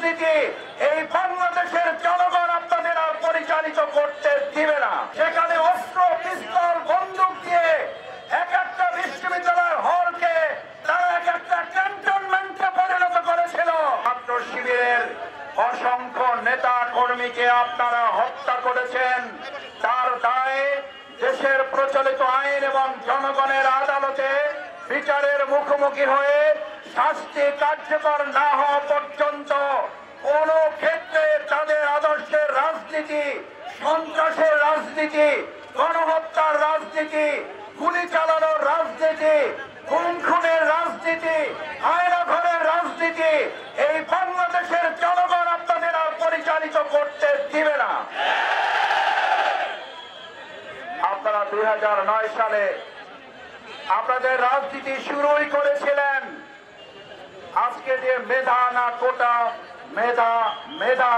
রাজনীতি এই বাংলাদেশের জনগণ আপনাদের আর পরিচালিত করতে দিবে না। সেখানে অস্ত্র, পিস্তল, বন্দুক দিয়ে এক একটা বিশ্ববিদ্যালয়ের হলকে তারা এক একটা ক্যান্টনমেন্টে পরিণত করেছিল। ছাত্র শিবিরের অসংখ্য নেতা কর্মীকে আপনারা হত্যা করেছেন। তার দায়ে দেশের প্রচলিত আইন এবং জনগণের আদালতে বিচারের মুখোমুখি হয়ে শাস্তি কার্যকর না হওয়া পর্যন্ত কোন ক্ষেত্রে তাদের আদর্শের রাজনীতি, সন্ত্রাসের রাজনীতি, গণহত্যার রাজনীতি, গুলি চালানোর রাজনীতি, খুন খুনের রাজনীতি, আয়নাঘরের রাজনীতি এই বাংলাদেশের জনগণ আপনাদের আর পরিচালিত করতে দিবে না। আপনারা 2009 সালে আপনাদের রাজনীতি শুরুই করেছিলেন। আজকে যে মেধা না কোটা, মেধা মেধা